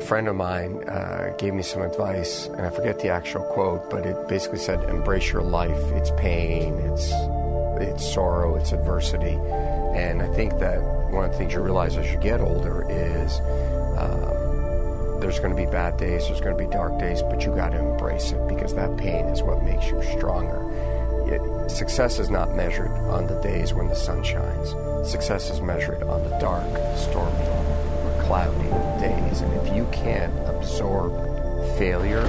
friend of mine gave me some advice, and I forget the actual quote, but it basically said, embrace your life, its pain, its sorrow, its adversity. And I think that one of the things you realize as you get older is there's going to be bad days, there's going to be dark days, but you got to embrace it, because that pain is what makes you stronger. Success is not measured on the days when the sun shines. Success is measured on the dark, stormy, or cloudy days. And if you can't absorb failure,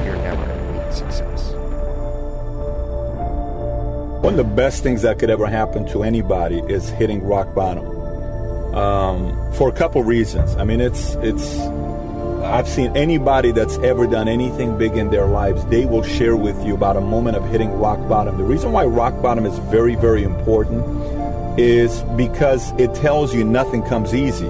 you're never going to meet success. One of the best things that could ever happen to anybody is hitting rock bottom. For a couple reasons. I mean, I've seen anybody that's ever done anything big in their lives, they will share with you about a moment of hitting rock bottom. The reason why rock bottom is very, very important is because it tells you nothing comes easy.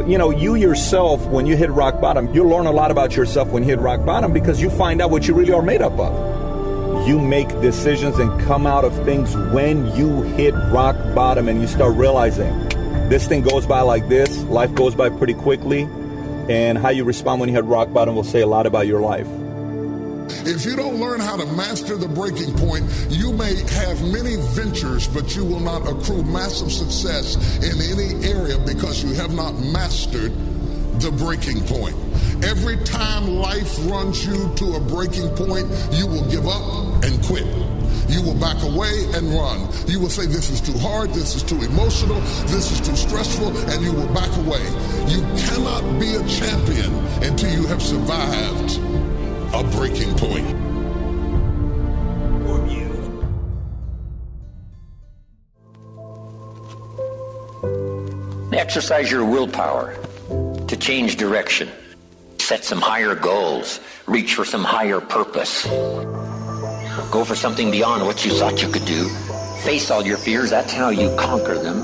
You know, you yourself, when you hit rock bottom, you'll learn a lot about yourself when you hit rock bottom, because you find out what you really are made up of. You make decisions and come out of things when you hit rock bottom, and you start realizing this thing goes by like this, life goes by pretty quickly. And how you respond when you hit rock bottom will say a lot about your life. If you don't learn how to master the breaking point, you may have many ventures, but you will not accrue massive success in any area because you have not mastered the breaking point. Every time life runs you to a breaking point, you will give up and quit. You will back away and run. You will say, this is too hard, this is too emotional, this is too stressful, and you will back away. You cannot be a champion until you have survived a breaking point. Exercise your willpower to change direction. Set some higher goals. Reach for some higher purpose. Go for something beyond what you thought you could do. Face all your fears. That's how you conquer them.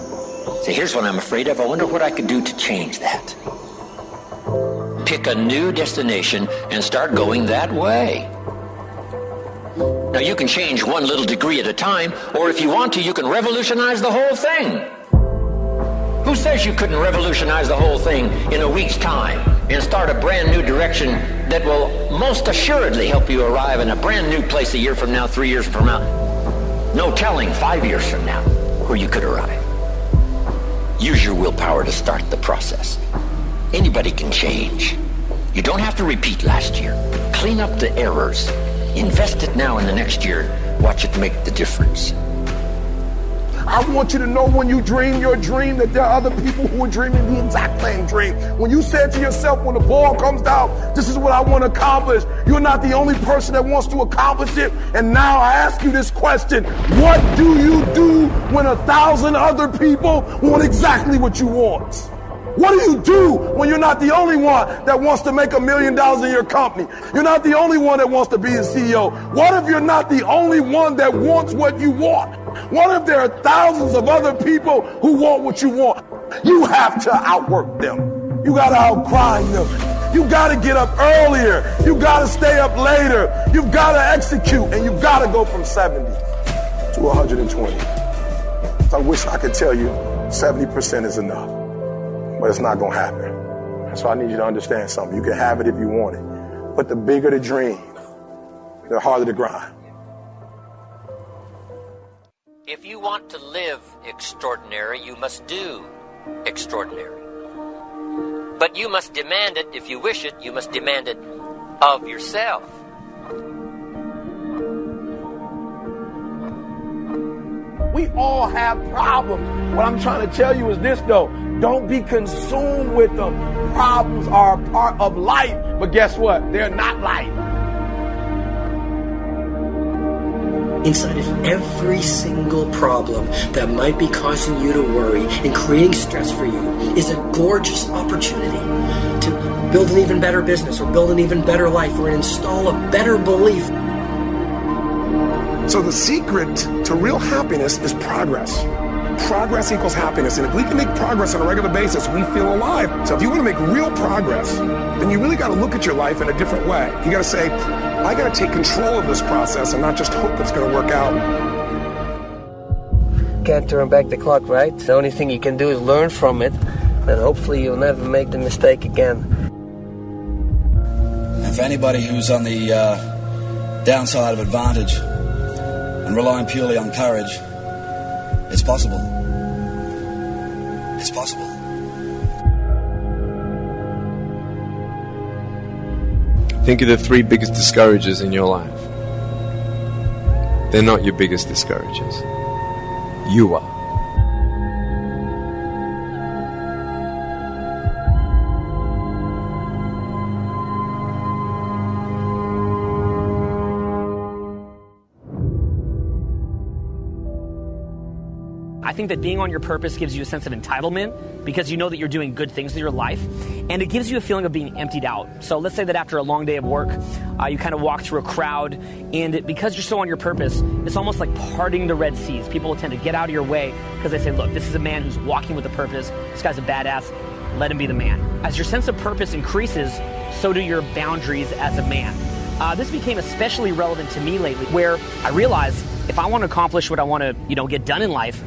Say, here's what I'm afraid of. I wonder what I could do to change that. Pick a new destination and start going that way. Now, you can change one little degree at a time, or if you want to, you can revolutionize the whole thing. Who says you couldn't revolutionize the whole thing in a week's time and start a brand new direction that will most assuredly help you arrive in a brand new place a year from now, 3 years from now? No telling 5 years from now where you could arrive. Use your willpower to start the process. Anybody can change. You don't have to repeat last year. Clean up the errors. Invest it now in the next year. Watch it make the difference. I want you to know when you dream your dream that there are other people who are dreaming the exact same dream. When you said to yourself, when the ball comes down, this is what I want to accomplish, you're not the only person that wants to accomplish it. And now I ask you this question: what do you do when 1,000 other people want exactly what you want? What do you do when you're not the only one that wants to make $1 million in your company? You're not the only one that wants to be the CEO. What if you're not the only one that wants what you want? What if there are thousands of other people who want what you want? You have to outwork them. You got to outgrind them. You got to get up earlier. You got to stay up later. You've got to execute, and you've got to go from 70 to 120. So I wish I could tell you 70% is enough. But it's not going to happen. So I need you to understand something. You can have it if you want it. But the bigger the dream, the harder the grind. If you want to live extraordinary, you must do extraordinary. But you must demand it. If you wish it, you must demand it of yourself. We all have problems. What I'm trying to tell you is this, though. Don't be consumed with them. Problems are a part of life, but guess what? They're not life. Inside of every single problem that might be causing you to worry and creating stress for you is a gorgeous opportunity to build an even better business or build an even better life or install a better belief. So the secret to real happiness is progress. Progress equals happiness. And if we can make progress on a regular basis, we feel alive. So if you want to make real progress, then you really got to look at your life in a different way. You got to say, I got to take control of this process and not just hope it's going to work out. Can't turn back the clock, right? The only thing you can do is learn from it, and hopefully you'll never make the mistake again. And for anybody who's on the downside of advantage and relying purely on courage, it's possible. It's possible. Think of the 3 biggest discouragers in your life. They're not your biggest discouragers. You are. I think that being on your purpose gives you a sense of entitlement because you know that you're doing good things in your life, and it gives you a feeling of being emptied out. So let's say that after a long day of work, you kind of walk through a crowd, and because you're so on your purpose, it's almost like parting the Red Seas. People will tend to get out of your way because they say, look, this is a man who's walking with a purpose. This guy's a badass. Let him be the man. As your sense of purpose increases, so do your boundaries as a man. This became especially relevant to me lately, where I realized if I want to accomplish what I want to, get done in life,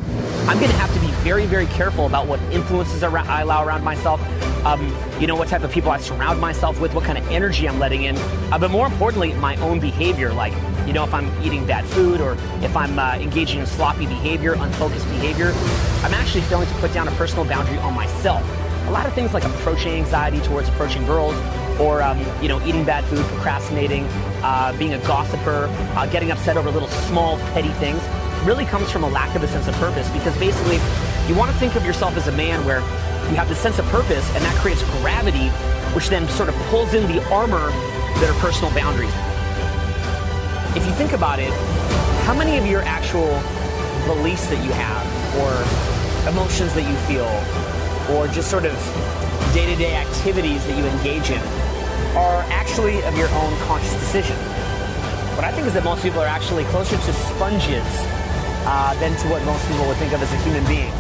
I'm going to have to be very, very careful about what influences I allow around myself, what type of people I surround myself with, what kind of energy I'm letting in, but more importantly, my own behavior, like, if I'm eating bad food or if I'm engaging in sloppy behavior, unfocused behavior, I'm actually failing to put down a personal boundary on myself. A lot of things like approaching anxiety towards approaching girls, or eating bad food, procrastinating, being a gossiper, getting upset over little small petty things, really comes from a lack of a sense of purpose, because basically you want to think of yourself as a man where you have this sense of purpose, and that creates gravity, which then sort of pulls in the armor that are personal boundaries. If you think about it, how many of your actual beliefs that you have, or emotions that you feel, or just sort of day-to-day activities that you engage in are actually of your own conscious decision? What I think is that most people are actually closer to sponges than to what most people would think of as a human being.